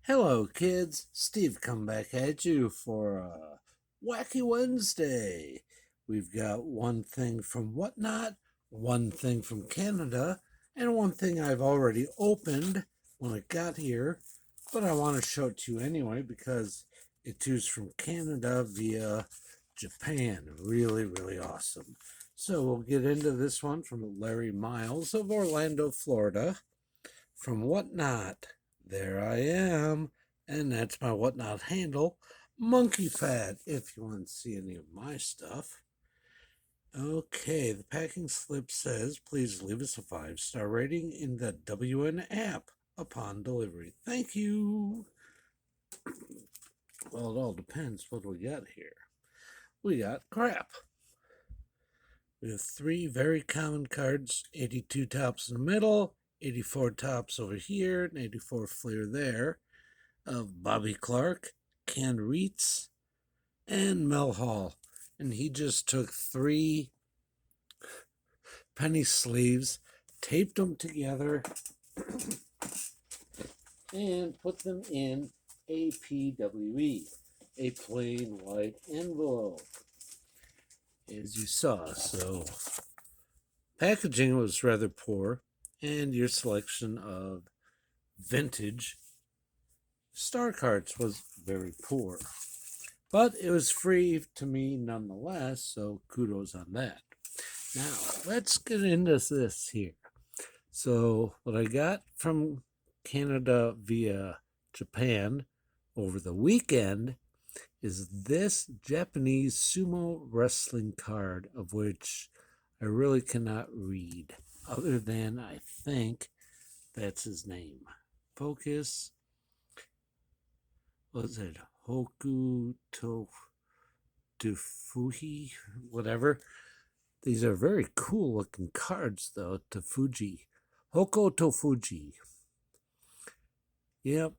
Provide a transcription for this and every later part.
Hello, kids. Steve come back at you for Wacky Wednesday. We've got one thing from Whatnot, one thing from Canada, and one thing I've already opened when it got here, but I want to show it to you anyway because it too's from Canada via Japan. Really, really awesome. So we'll get into this one from Larry Miles of Orlando, Florida. From Whatnot, there I am. And that's my Whatnot handle, monkeyphat, if you want to see any of my stuff. Okay, the packing slip says, please leave us a 5-star rating in the WN app upon delivery. Thank you. Well, it all depends what we got here. We got crap. We have 3 very common cards, 82 tops in the middle, 84 tops over here, and 84 flair there, of Bobby Clark, Ken Reitz, and Mel Hall. And he just took 3 penny sleeves, taped them together, and put them in a PWE, a plain white envelope, as you saw. So packaging was rather poor, and your selection of vintage star cards was very poor. But it was free to me nonetheless, so kudos on that. Now, let's get into this here. So, what I got from Canada via Japan over the weekend is this Japanese sumo wrestling card, of which I really cannot read, other than I think that's his name. Focus. What was it? Hoku Tofuhi, whatever. These are very cool looking cards, though. Tofuji. Hoko Tofuji. Yep.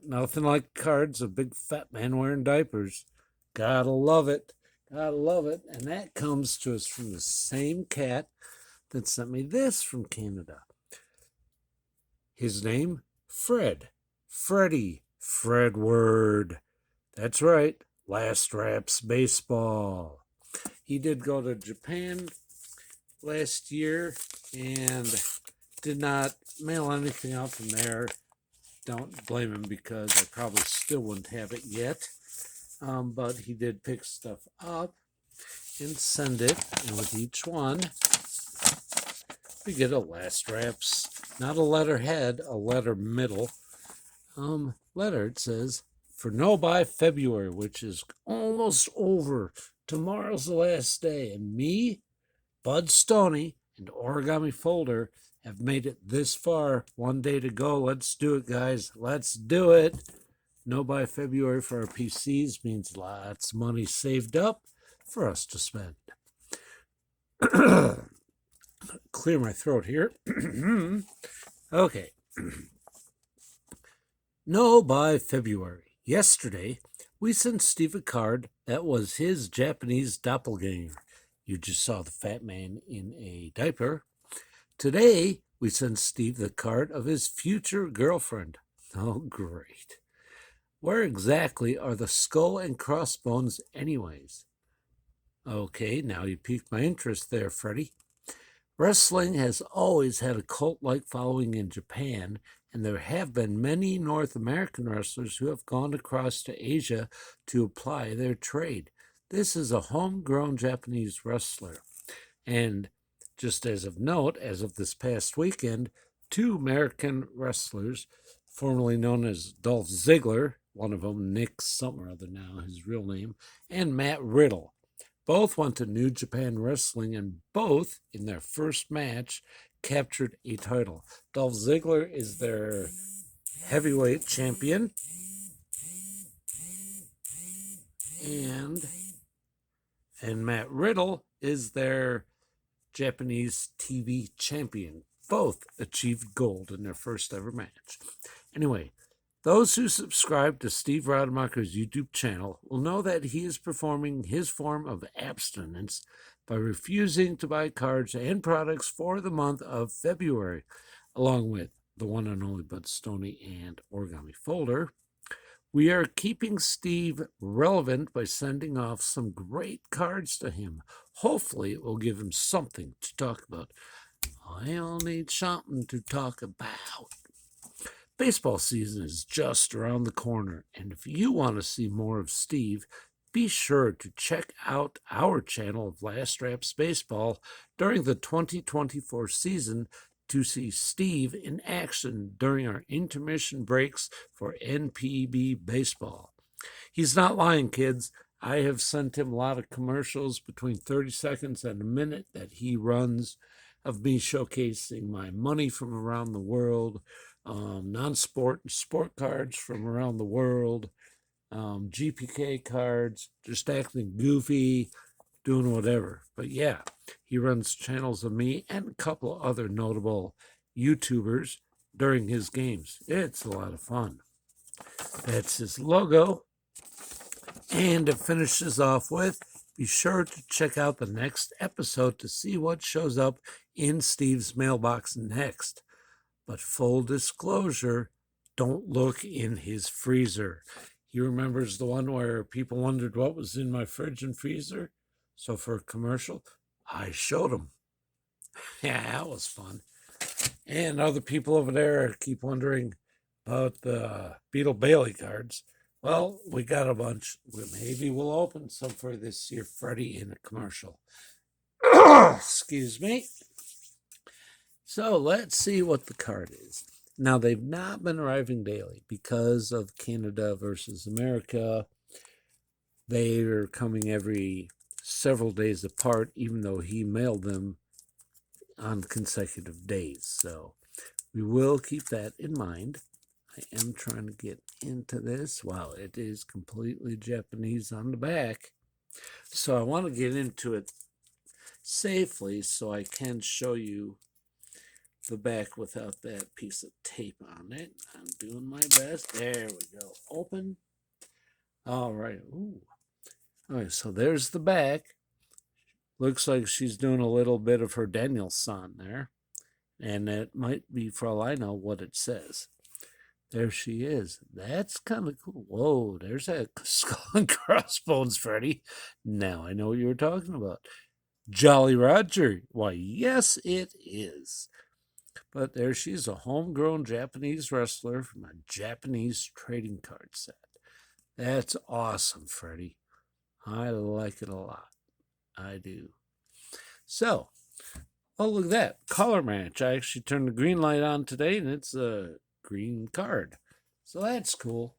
Nothing like cards of big fat man wearing diapers. Gotta love it. And that comes to us from the same cat that sent me this from Canada. His name? Fred. Freddy. Fredward. That's right. Last Raps Baseball. He did go to Japan last year and did not mail anything out from there. Don't blame him because I probably still wouldn't have it yet. But he did pick stuff up and send it. And with each one, we get a Last Raps, not a letterhead, a letter middle. Letter. It says, for no by February, which is almost over. Tomorrow's the last day. And me, Bud Stoney, and Origami Folder have made it this far. One day to go. Let's do it, guys. Let's do it. No by February for our PCs means lots of money saved up for us to spend. Clear my throat here. Okay. No by February. Yesterday, we sent Steve a card that was his Japanese doppelganger. You just saw the fat man in a diaper. Today, we sent Steve the card of his future girlfriend. Oh, great. Where exactly are the skull and crossbones anyways? Okay, now you piqued my interest there, Freddie. Wrestling has always had a cult-like following in Japan, and there have been many North American wrestlers who have gone across to Asia to apply their trade. This is a homegrown Japanese wrestler. And just as of note, as of this past weekend, 2 American wrestlers, formerly known as Dolph Ziggler, one of them, Nick something or other now, his real name, and Matt Riddle, both went to New Japan Wrestling, and both, in their first match, captured a title. Dolph Ziggler is their heavyweight champion, and Matt Riddle is their Japanese TV champion. Both achieved gold in their first ever match. Anyway, those who subscribe to Steve Rademacher's YouTube channel will know that he is performing his form of abstinence by refusing to buy cards and products for the month of February, along with the one and only Bud Stoney and Origami Folder. We are keeping Steve relevant by sending off some great cards to him. Hopefully, it will give him something to talk about. I'll need something to talk about. Baseball season is just around the corner, and if you want to see more of Steve, be sure to check out our channel of Last Raps Baseball during the 2024 season to see Steve in action during our intermission breaks for NPB baseball. He's not lying, kids. I have sent him a lot of commercials between 30 seconds and a minute that he runs of me showcasing my money from around the world, non-sport and sport cards from around the world, GPK cards, just acting goofy, doing whatever. But yeah, he runs channels of me and a couple of other notable YouTubers during his games. It's a lot of fun. That's his logo. And it finishes off with, be sure to check out the next episode to see what shows up in Steve's mailbox next. But full disclosure, don't look in his freezer. He remembers the one where people wondered what was in my fridge and freezer. So for a commercial, I showed him. Yeah, that was fun. And other people over there keep wondering about the Beetle Bailey cards. Well, we got a bunch. Maybe we'll open some for this year, Freddie, in a commercial. Excuse me. So let's see what the card is. Now, they've not been arriving daily because of Canada versus America. They are coming every several days apart, even though he mailed them on consecutive days. So we will keep that in mind. I am trying to get into this. Wow, it is completely Japanese on the back. So I want to get into it safely so I can show you the back without that piece of tape on it. I'm doing my best. There we go. Open. All right. Ooh. All right, so there's the back. Looks like she's doing a little bit of her Danielson there. And it might be, for all I know, what it says. There she is. That's kind of cool. Whoa, there's that skull and crossbones, Freddy. Now I know what you were talking about. Jolly Roger. Why, yes, it is. But there she is, a homegrown Japanese wrestler from a Japanese trading card set. That's awesome, Freddy. I like it a lot. I do. So, oh, look at that. Color match. I actually turned the green light on today, and it's a green card. So that's cool.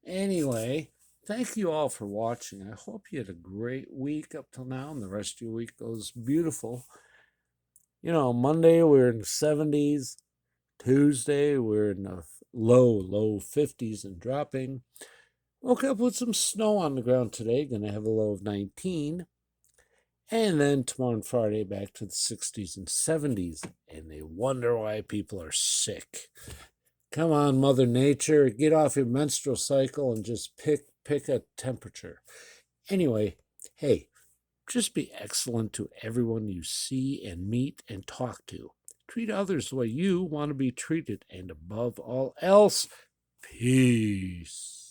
Anyway, thank you all for watching. I hope you had a great week up till now, and the rest of your week goes beautiful. You know, Monday we're in the 70s. Tuesday we're in the low 50s and dropping. Woke up with some snow on the ground today. Going to have a low of 19. And then tomorrow and Friday back to the 60s and 70s. And they wonder why people are sick. Come on, Mother Nature. Get off your menstrual cycle and just pick a temperature. Anyway, hey, just be excellent to everyone you see and meet and talk to. Treat others the way you want to be treated. And above all else, peace.